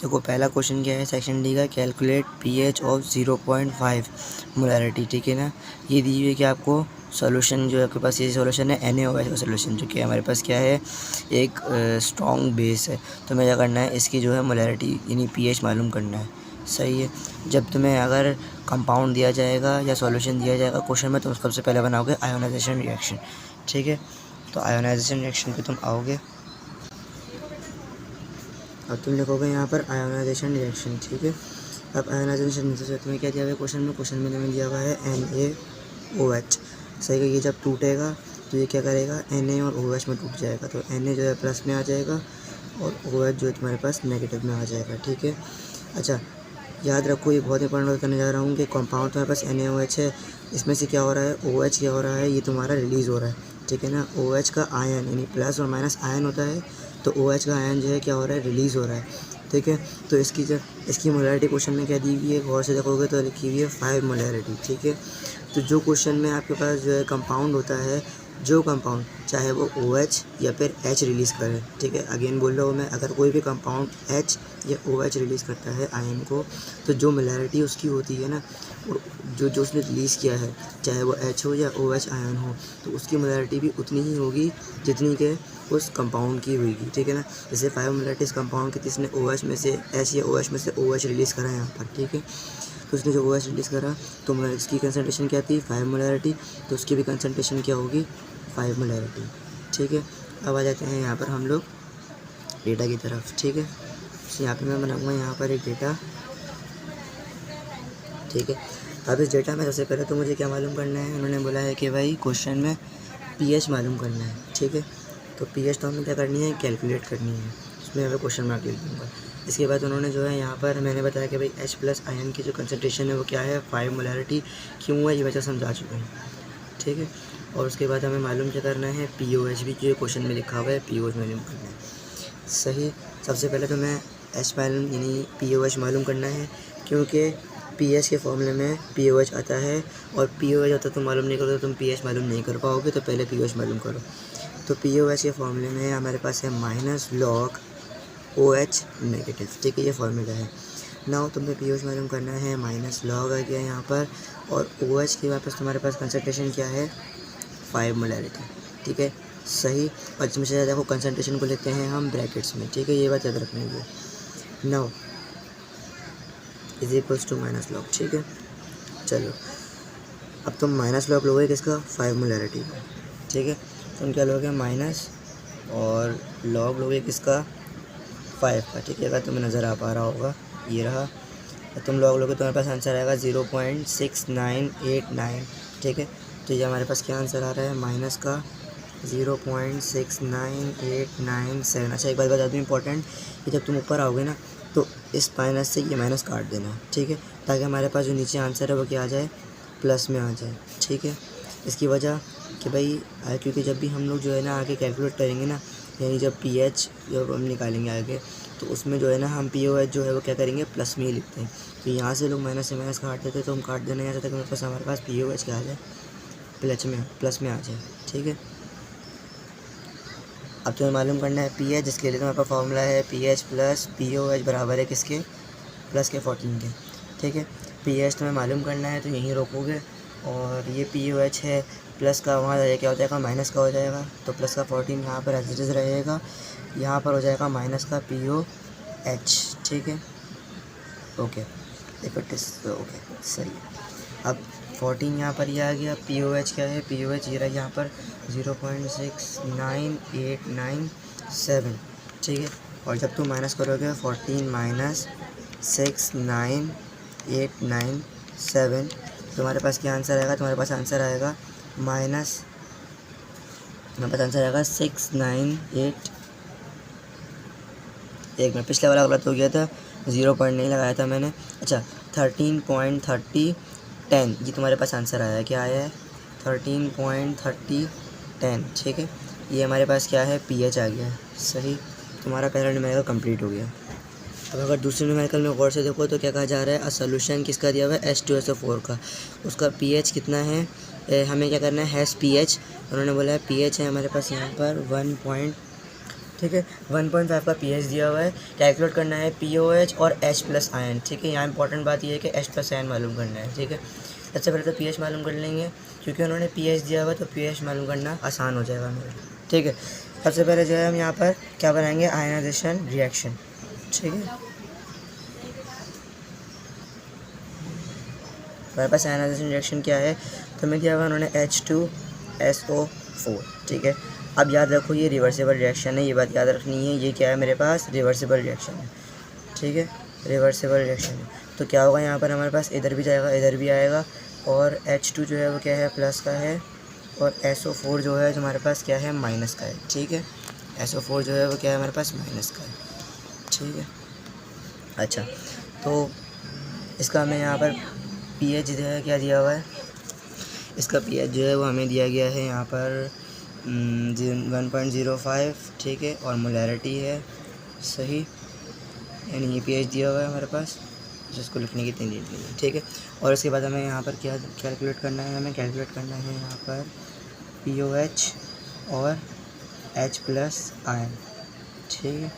देखो पहला क्वेश्चन क्या है सेक्शन डी का, कैलकुलेट पीएच ऑफ 0.5 मोलैरिटी, ठीक है ना। ये दी हुई है कि आपको सॉल्यूशन जो है आपके पास, ये सॉल्यूशन है NaOH का सॉल्यूशन, जो कि हमारे पास क्या है एक स्ट्रॉन्ग बेस है। तो हमें क्या करना है, इसकी जो है मोलैरिटी यानी पीएच मालूम करना है। सही है। जब तुम्हें अगर कंपाउंड दिया जाएगा या सॉल्यूशन दिया जाएगा क्वेश्चन में, तो सबसे पहले बनाओगे आयोनाइजेशन रिएक्शन, ठीक है। तो आयोनाइजेशन रिएक्शन पे तुम आओगे, अब तुम लिखोगे यहाँ पर आयोनाइजेशन रिएक्शन, ठीक है। अब आयोनाइजेशन से तुम्हें क्या दिया हुआ है क्वेश्चन में तुम्हें दिया हुआ है NaOH। सही है। ये जब टूटेगा तो ये क्या करेगा, Na और OH में टूट जाएगा, तो Na जो है प्लस में आ जाएगा और OH जो है तुम्हारे पास नेगेटिव में आ जाएगा, ठीक है। अच्छा, याद रखो ये बहुत इंपॉर्टेंट बात करने जा रहा हूँ कि कंपाउंड तुम्हारे पास NaOH है, इसमें से क्या हो रहा है, OH क्या हो रहा है, ये तुम्हारा रिलीज़ हो रहा है, ठीक है ना। OH का आयन यानी प्लस और माइनस आयन होता है, तो OH का आयन जो है क्या हो रहा है, रिलीज़ हो रहा है, ठीक है। तो इसकी मोलैरिटी क्वेश्चन में क्या दी हुई है, गौर से देखोगे तो लिखी हुई है 5 मोलैरिटी, ठीक है। तो जो क्वेश्चन में आपके पास जो है कंपाउंड होता है, जो कंपाउंड चाहे वो OH या फिर H रिलीज़ करे, ठीक है। अगेन बोल रहा हूँ मैं, अगर कोई भी कंपाउंड H या OH रिलीज़ करता है आयन को, तो जो मोलैरिटी उसकी होती है ना, जो उसने रिलीज़ किया है, चाहे वो H हो या OH आयन हो, तो उसकी मोलैरिटी भी उतनी ही होगी जितनी के उस कंपाउंड की होगी, ठीक है ना। जैसे 5 मोलैरिटी कंपाउंड की, जिसने OH में से H या OH में से OH रिलीज़ करा है यहाँ पर, ठीक है। तो उसने जो OH रिलीज़ करा, तो इसकी कंसनट्रेशन क्या थी, 5 मोलैरिटी, तो उसकी भी कंसनट्रेशन क्या होगी, 5 मोलैरिटी, ठीक है। अब आ जाते हैं यहाँ पर हम लोग डेटा की तरफ, ठीक है। तो यहाँ पे मैं बनाऊँगा यहाँ पर एक डेटा, ठीक है। अब इस डेटा में सबसे पहले तो मुझे क्या मालूम करना है, उन्होंने बोला है कि भाई क्वेश्चन में पीएच मालूम करना है, ठीक है। तो पीएच तो हमें क्या करनी है, कैलकुलेट करनी है, उसमें मैं क्वेश्चन मार्क लिख दूँगा। इसके बाद उन्होंने जो है यहाँ पर मैंने बताया कि भाई H+ आयन की जो कंसनट्रेशन है वो क्या है, 5 मोलैरिटी, क्यों है ये वजह समझा चुके हैं, ठीक है। और उसके बाद हमें मालूम क्या करना है, POH भी जो क्वेश्चन में लिखा हुआ है POH मालूम करना है। सही। सबसे पहले तो मैं H मालूम यानी POH मालूम करना है, क्योंकि पीएच के फॉर्मूले में POH आता है, और POH आता तो मालूम नहीं करोगे, तुम पीएच मालूम नहीं कर पाओगे, तो पहले POH मालूम करो। तो POH के फॉर्मूले में हमारे पास है -log OH नेगेटिव, ठीक है, ये फॉर्मूला है। नाउ तुम्हें POH मालूम करना है, -log आ गया यहाँ पर, और OH के वापस तुम्हारे पास कंसनट्रेशन क्या है, 5 मोलैरिटी, ठीक है। सही। और इसमें से देखो कंसनट्रेशन को लेते हैं हम ब्रैकेट्स में, ठीक है, ये बात याद रखनी है। नाउ = -log, ठीक है। चलो, अब तुम -log लोगे किसका, 5 मोलैरिटी का, ठीक है। तुम क्या लोगे, माइनस और log लोगे किसका, 5 का, ठीक है। अगर तुम्हें नज़र आ पा रहा होगा, ये रहा। तो तुम log लोगे तो हमारे पास आंसर आएगा 0.6989, ठीक है। तो ये हमारे पास क्या आंसर आ रहा है, माइनस का 0.69897। अच्छा, एक बात बता दूँ इंपॉर्टेंट, कि जब तुम ऊपर आओगे ना, तो इस माइनस से ये माइनस काट देना, ठीक है, ताकि हमारे पास जो नीचे आंसर है वो क्या आ जाए, प्लस में आ जाए, ठीक है। इसकी वजह कि भाई क्योंकि जब भी हम लोग जो है ना आगे कैलकुलेट करेंगे ना, यानी जब पीएच जब हम निकालेंगे आगे, तो उसमें जो है ना हम POH जो है वो क्या करेंगे, प्लस में ही लिखते हैं। तो यहाँ से लोग माइनस से माइनस काट देते, तो हम काट देना यहाँ से तक हमारे पास POH क्या आ जाए, प्लस में आ जाए, ठीक है। अब तुम्हें मालूम करना है पीएच, जिसके लिए तुम्हारे पास फॉर्मूला है PH + POH बराबर है किसके, प्लस के 14 के, ठीक है। पीएच तुम्हें मालूम करना है तो यहीं रोकोगे, और ये POH है, प्लस का वहाँ क्या हो जाएगा, माइनस का हो जाएगा, तो प्लस का 14 यहाँ पर एज इट इज़ रहेगा, यहाँ पर हो जाएगा माइनस का POH, ठीक है। ओके, ओके, सही है। अब 14 यहाँ पर ये आ गया, POH क्या है, POH ये रहा यहाँ पर 0.69897, ठीक है। और जब तुम माइनस करोगे 14 - 69897, तुम्हारे पास क्या आंसर आएगा, तुम्हारे पास आंसर आएगा 698, एक मिनट, पिछले वाला गलत हो गया था, 0 पॉइंट नहीं लगाया था मैंने। अच्छा, 13.3010, ये तुम्हारे पास आंसर आया है, क्या आया है, 13.3010, ठीक है। ये हमारे पास क्या है, PH आ गया है, सही। तुम्हारा पहला न्यूमेरिकल कंप्लीट हो गया। अब अगर दूसरे न्यूमेरिकल में गौर से देखो तो क्या कहा जा रहा है, सोल्यूशन किसका दिया हुआ है, H2SO4 का, उसका PH कितना है, हमें क्या करना है, हैश PH, उन्होंने बोला है PH है हमारे पास यहाँ पर ठीक है। 1.5 का पीएच दिया हुआ है, कैलकुलेट करना है पीओएच और एच प्लस आयन, ठीक है। यहाँ इंपॉर्टेंट बात यह है कि एच प्लस आयन मालूम करना है, ठीक है। सबसे पहले तो पीएच मालूम कर लेंगे, क्योंकि उन्होंने पीएच दिया हुआ है तो पीएच मालूम करना आसान हो जाएगा मेरे, ठीक है। सबसे पहले जो है हम यहाँ पर क्या बनाएंगे, आयनाइजेशन रिएक्शन, ठीक है। हमारे पास आयनाइजेशन रिएक्शन क्या है, तो मैं दिया हुआ उन्होंने H2SO4, ठीक है। अब याद रखो ये रिवर्सिबल रिएक्शन है, ये बात याद रखनी है। ये क्या है मेरे पास, रिवर्सिबल रिएक्शन है, ठीक है। रिवर्सिबल रिएक्शन है तो क्या होगा, यहाँ पर हमारे पास इधर भी जाएगा इधर भी आएगा, और H2 जो है वो क्या है, प्लस का है, और SO4 जो है हमारे पास क्या है, माइनस का है, ठीक है। SO4 जो है वो क्या है हमारे पास, माइनस का है, ठीक है। अच्छा, तो इसका हमें यहाँ पर पीएच जो है क्या दिया हुआ है, इसका पीएच जो है वो हमें दिया गया है यहाँ पर 1.05, ठीक है। और मोलैरिटी है, सही, यानी ये पीएच दिया हुआ है हमारे पास, जिसको लिखने की इतनी नीड नहीं है, ठीक है। और इसके बाद हमें यहाँ पर क्या कैलकुलेट करना है, हमें कैलकुलेट करना है यहाँ पर पीओएच और एच प्लस आयन, ठीक है।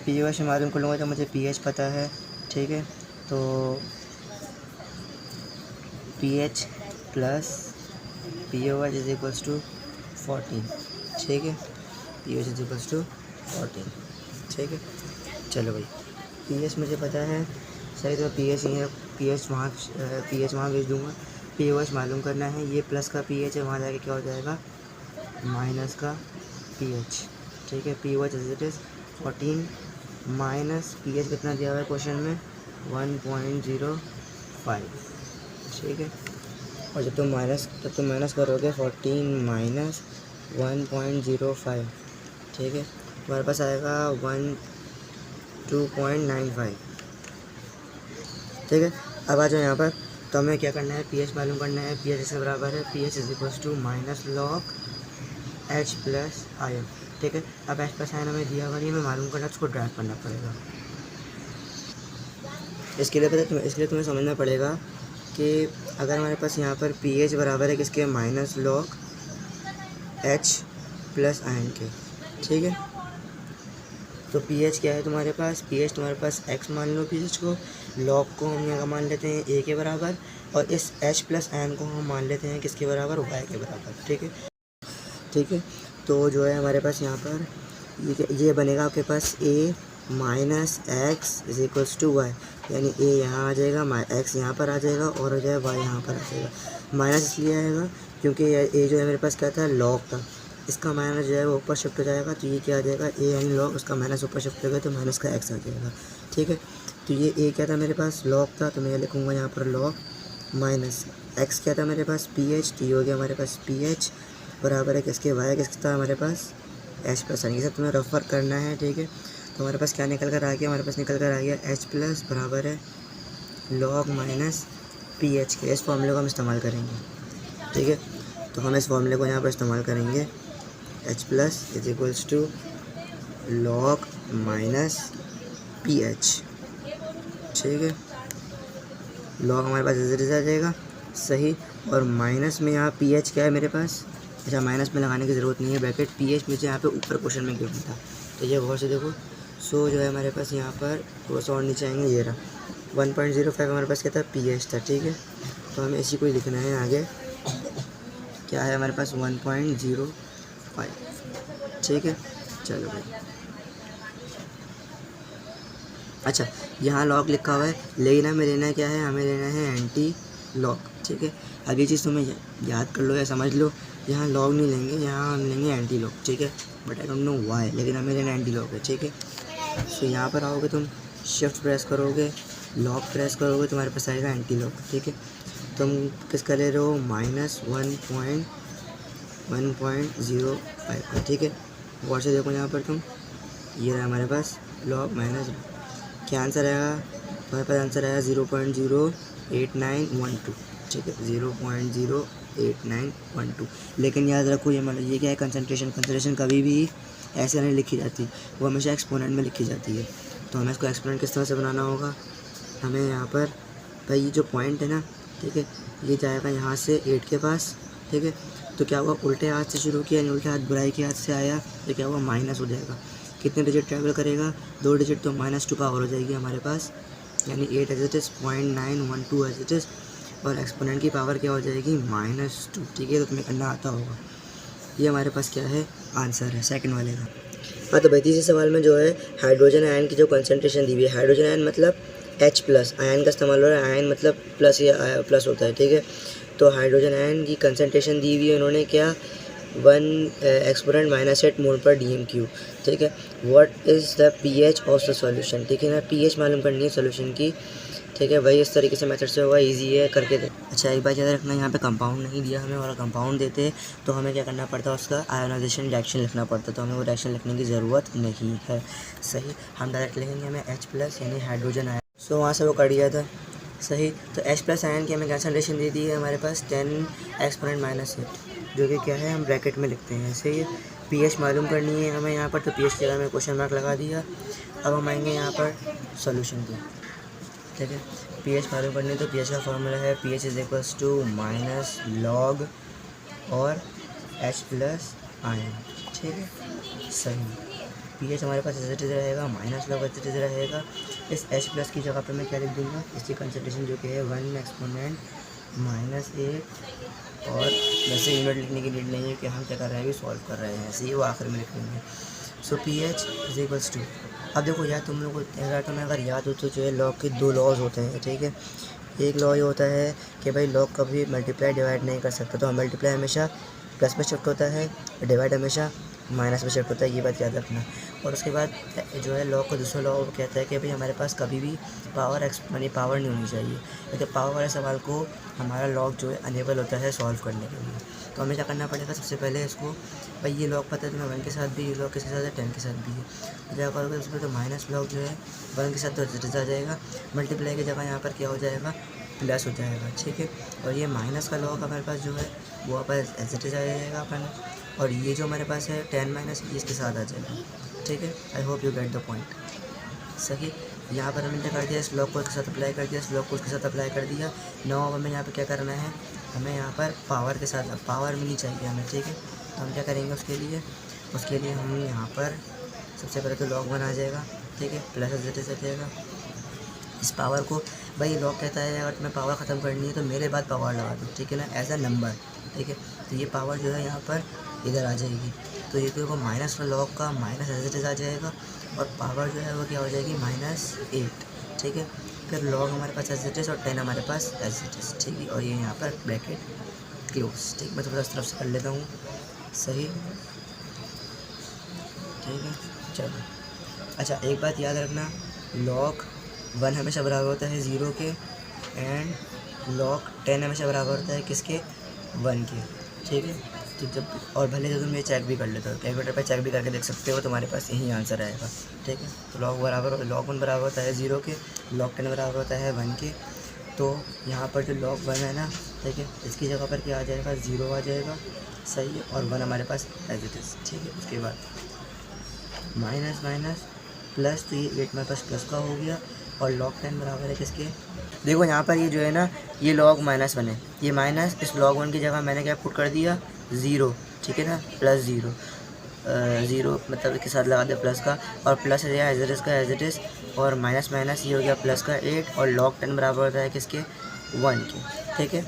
पीओएच में मालूम कर लूँगा तो मुझे पीएच पता है, ठीक है। तो pH plus POH is equals to 14, ठीक है। pH इज इक्वल्स टू 14, ठीक है। चलो भाई, pH मुझे पता है, सही, तो pH यहाँ pH वहाँ भेज दूँगा। POH मालूम करना है, ये प्लस का pH है, वहाँ जाके क्या हो जाएगा, माइनस का pH, ठीक है। POH is it is 14 minus pH कितना दिया हुआ है क्वेश्चन में, 1.05, ठीक है। और जब तुम माइनस करोगे 14 माइनस 1.05, ठीक है, तुम्हारे पास आएगा 2.95, ठीक है। अब आ जाओ यहाँ पर, तो हमें क्या करना है, पीएच मालूम करना है। पीएच इसके बराबर है, pH is equals to minus log H plus ion, ठीक है। अब एच प्लस आयन हमें दिया हुआ नहीं, हमें मालूम करना है, उसको ड्राइव करना पड़ेगा। इसके लिए तुम्हें समझना पड़ेगा कि अगर हमारे पास यहाँ पर पीएच बराबर है किसके, minus log H plus ion के, ठीक है। तो पीएच क्या है तुम्हारे पास, पीएच तुम्हारे पास एक्स मान लो, पीएच को, लॉग को हम यहाँ मान लेते हैं ए के बराबर, और इस एच प्लस आयन को हम मान लेते हैं किसके बराबर, वाई के बराबर, ठीक है, ठीक है। तो जो है हमारे पास यहाँ पर ये बनेगा आपके पास A minus X is equals to Y, यानी ए यहाँ आ जाएगा, एक्स यहाँ पर आ जाएगा, और हो जाएगा वाई यहाँ पर आ जाएगा। माइनस इसलिए आएगा क्योंकि ए जो है मेरे पास क्या था, लॉग था, इसका माइनस जो है वो ऊपर शिफ्ट हो जाएगा, तो ये क्या आ जाएगा, ए यानी लॉग, उसका माइनस ऊपर शिफ्ट हो गया तो माइनस का एक्स आ जाएगा, ठीक है। तो ये ए क्या था मेरे पास, लॉग था, तो मैं ये लिखूँगा यहाँ पर लॉग, माइनस एक्स क्या था मेरे पास, पी एच, तो ये हो गया हमारे पास पी एच बराबर है किसके, वाई किसका था हमारे पास, एच प्लस आयन। ये सब तुम्हें रेफर करना है, ठीक है। तो हमारे पास क्या निकल कर आ गया, हमारे पास निकल कर आ गया एच प्लस बराबर है लॉग माइनस पी एच के। इस फॉर्मूले को हम इस्तेमाल करेंगे, ठीक है। तो हम इस फॉर्मूले को यहाँ पर इस्तेमाल करेंगे, H plus is equals to log minus pH, ठीक है। लॉग हमारे पास इधर आ जाएगा, सही, और माइनस में यहाँ पी एच क्या है मेरे पास, अच्छा माइनस में लगाने की ज़रूरत नहीं है ब्रैकेट, पी एच मुझे यहाँ पे ऊपर क्वेश्चन में गिवन था, तो ये गौर से देखो। सो जो है हमारे पास यहाँ पर थोड़ा सा और नीचे आएंगे, ये रहा 1.05 हमारे पास क्या था, पी एच था, ठीक है। तो हमें इसी को ही लिखना है आगे, क्या है हमारे पास 1.05, ठीक है। चलो भाई, अच्छा यहाँ लॉग लिखा हुआ है, लेकिन हमें लेना क्या है, हमें लेना है एंटी लॉग, ठीक है। अब ये चीज़ तुम्हें याद कर लो या समझ लो, यहाँ लॉग नहीं लेंगे, यहाँ हम लेंगे एंटी लॉग, ठीक है। But I don't know why, लेकिन हमें लेना एंटी लॉग है, ठीक है। सो यहाँ पर आओगे तुम, शिफ्ट प्रेस करोगे, लॉग प्रेस करोगे, तुम्हारे पास आएगा एंटी लॉग, ठीक है। तुम किसका ले रहे हो, माइनस 1.05 का, ठीक है। गौर से देखो यहाँ पर तुम, ये रहा हमारे पास लॉग माइनस, क्या आंसर आएगा तुम्हारे पास, आंसर आएगा 0.08912, ठीक है, 0.08912। लेकिन याद रखो ये मतलब ये क्या है, कंसंट्रेशन कभी भी ऐसे नहीं लिखी जाती, वो हमेशा एक्सपोनेंट में लिखी जाती है। तो हमें इसको एक्सपोनेंट किस तरह से बनाना होगा, हमें यहाँ पर भाई ये जो पॉइंट है ना, ठीक है, ये जाएगा यहाँ से 8 के पास, ठीक है। तो क्या हुआ, उल्टे हाथ से शुरू किया, उल्टे हाथ बुराई के हाथ से आया, तो क्या हुआ, माइनस हो जाएगा। कितने डिजिट ट्रैवल करेगा, 2 डिजिट, तो -2 पावर हो जाएगी हमारे पास, यानी 8 as it is, 0.912 as it is, और एक्सपोनेंट की पावर क्या हो जाएगी -2। ठीक है, तो तुम्हें करना आता होगा। ये हमारे पास क्या है आंसर है सेकंड वाले का। हाँ, तो भाई तीसरे सवाल में जो है हाइड्रोजन आयन की जो कंसंट्रेशन दी हुई है, हाइड्रोजन आयन मतलब H+, आयन का इस्तेमाल हो रहा है, आयन मतलब प्लस या प्लस होता है। ठीक है, तो हाइड्रोजन आयन की कंसंट्रेशन दी हुई है उन्होंने क्या 1 एक्सपोनेंट -8 मोल पर dm³। ठीक है, what is the pH of the solution. ठीक है ना, pH मालूम करनी है सॉल्यूशन की। ठीक है, वही इस तरीके से मेथड से होगा, इजी है, करके दे। अच्छा, एक बात याद रखना, यहाँ पे कंपाउंड नहीं दिया हमें, और कंपाउंड देते तो हमें क्या करना पड़ता, उसका आयोनाइजेशन रिएक्शन लिखना पड़ता, तो हमें वो रिएक्शन लिखने की ज़रूरत नहीं है। सही, हम डायरेक्ट लिखेंगे हमें H+ यानी हाइड्रोजन आयन। सो वहाँ से वो कर दिया था। सही, तो H+ आयन की हमें कंसंट्रेशन दे दी है हमारे पास 10 एक्सपोनेंट -8, जो कि क्या है हम ब्रैकेट में लिखते हैं। सही है, pH मालूम करनी है हमें यहाँ पर, तो pH की जगह में क्वेश्चन मार्क लगा दिया। अब हम आएंगे यहाँ पर सॉल्यूशन पे। ठीक है, pH मालूम करनी है, तो pH का फॉर्मूला है pH = -log और H+ आयन। ठीक है, सही, pH हमारे पास एज इट इज़ रहेगा, -log एज इट इज़ रहेगा। इस H+ की जगह पे मैं क्या लिख दूँगा, इसकी कंसंट्रेशन जो कि है 1 एक्सपोनेंट -8, और वैसे यूनिट लिखने की नीड नहीं है कि हम क्या कर रहे हैं, अभी सॉल्व कर रहे हैं, ऐसे ही वो आखिर में लिख लेंगे। सो pH = अब देखो यार, तुम लोग को तुम्हें अगर याद हो तो जो है लॉग के 2 लॉज होते हैं। ठीक है, एक लॉ ये होता है कि भाई लॉग कभी मल्टीप्लाई डिवाइड नहीं कर सकता, तो मल्टीप्लाई हमेशा प्लस में शिफ्ट होता है, डिवाइड हमेशा माइनस में शिफ्ट होता है, ये बात याद रखना। और उसके बाद जो है लॉग का दूसरा लॉ कहता है कि भाई हमारे पास कभी भी पावर पावर नहीं होनी चाहिए, क्योंकि पावर वाले सवाल को हमारा लॉग जो है अनेबल होता है सॉल्व करने के लिए। तो हमें क्या करना पड़ेगा, सबसे पहले इसको, भाई ये लॉग पता है तुम्हें 1 के साथ भी, ये लॉग किसके साथ है 10 के साथ भी है, तो क्या करोगे उसमें, तो माइनस लॉग जो है 1 के साथ तो एज आ जाएगा, मल्टीप्लाई की जगह यहाँ पर क्या हो जाएगा प्लस हो जाएगा। ठीक है, और ये माइनस का लॉग हमारे पास जो है वो अपन एज इट इज़ आ जाएगा अपन, और ये जो हमारे पास है 10 - इसके साथ आ जाएगा। ठीक है, I hope you get the point. सही, यहाँ पर हमने क्या कर दिया, इस लॉग को इसके साथ अप्लाई कर दिया, इस लॉग को इसके साथ अप्लाई कर दिया। नौ हमें यहाँ पर क्या करना है, हमें यहाँ पर पावर के साथ पावर मिलनी चाहिए हमें। ठीक है, तो हम क्या करेंगे उसके लिए हम यहाँ पर सबसे पहले तो log 1 आ जाएगा। ठीक है, प्लस एज इट इज़ आ जाएगा। इस पावर को, भाई लॉग कहता है अगर तुम्हें पावर ख़त्म करनी है तो मेरे बाद पावर लगा दो। ठीक है ना, एज अ नंबर। ठीक है, तो ये पावर जो है यहाँ पर इधर आ जाएगी, तो ये देखो माइनस में लॉग का माइनस एज इट इज़ आ जाएगा, और पावर जो है वो क्या हो जाएगी -8। ठीक है, फिर लॉग हमारे पास एज इट इज़ और 10 हमारे पास एज इट इज़। ठीक है, और ये यहाँ पर ब्रैकेट क्लोज। ठीक, मैं थोड़ा इस तरफ से कर लेता हूँ। सही, ठीक है, चलो। अच्छा, एक बात याद रखना, log 1 हमेशा बराबर होता है 0 के, एंड log 10 हमेशा बराबर होता है किसके, 1 के। ठीक है, तो जब, और भले तो तुम ये चेक भी कर लेते हो, कैलकुलेटर पे चेक भी करके देख सकते हो, तुम्हारे पास यही आंसर आएगा। ठीक है, तो log 1 बराबर होता है 0 के, log 10 बराबर होता है 1 के। तो यहाँ पर जो log 1 है ना, ठीक है, इसकी जगह पर क्या आ जाएगा, 0 आ जाएगा। सही है, और 1 हमारे पास एज इट इज़। ठीक है, उसके बाद माइनस माइनस प्लस, तो ये 8 हमारे पास प्लस का हो गया, और log 10 बराबर है किसके, देखो यहाँ पर ये जो है ना, ये log -1 है, ये माइनस, इस log 1 की जगह मैंने क्या पुट कर दिया 0। ठीक है ना, +0, 0 मतलब इसके साथ लगा दिया प्लस का, और प्लस है एज इट इज़ का एज इट इज़, और माइनस माइनस ये हो गया प्लस का 8, और log 10 बराबर होता है किसके, 1 के। ठीक है,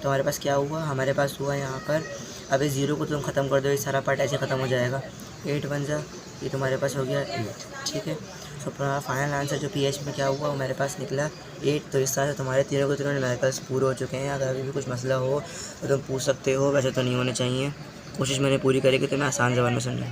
तो हमारे पास क्या हुआ, हमारे पास हुआ यहाँ पर, अब इस 0 को तुम ख़त्म कर दो, ये सारा पार्ट ऐसे ख़त्म हो जाएगा, 8 बन जा, ये तुम्हारे पास हो गया 8। ठीक है, तो फाइनल आंसर जो pH में क्या हुआ हमारे पास निकला 8। तो इस तरह से तुम्हारे तीनों के तीनों न्यूमेरिकल्स पूरे हो चुके हैं। अगर अभी भी कुछ मसला हो तो तुम पूछ सकते हो, वैसे तो नहीं होने चाहिए, कोशिश मैंने पूरी करी कि तुम्हें आसान ज़बान में समझाऊं।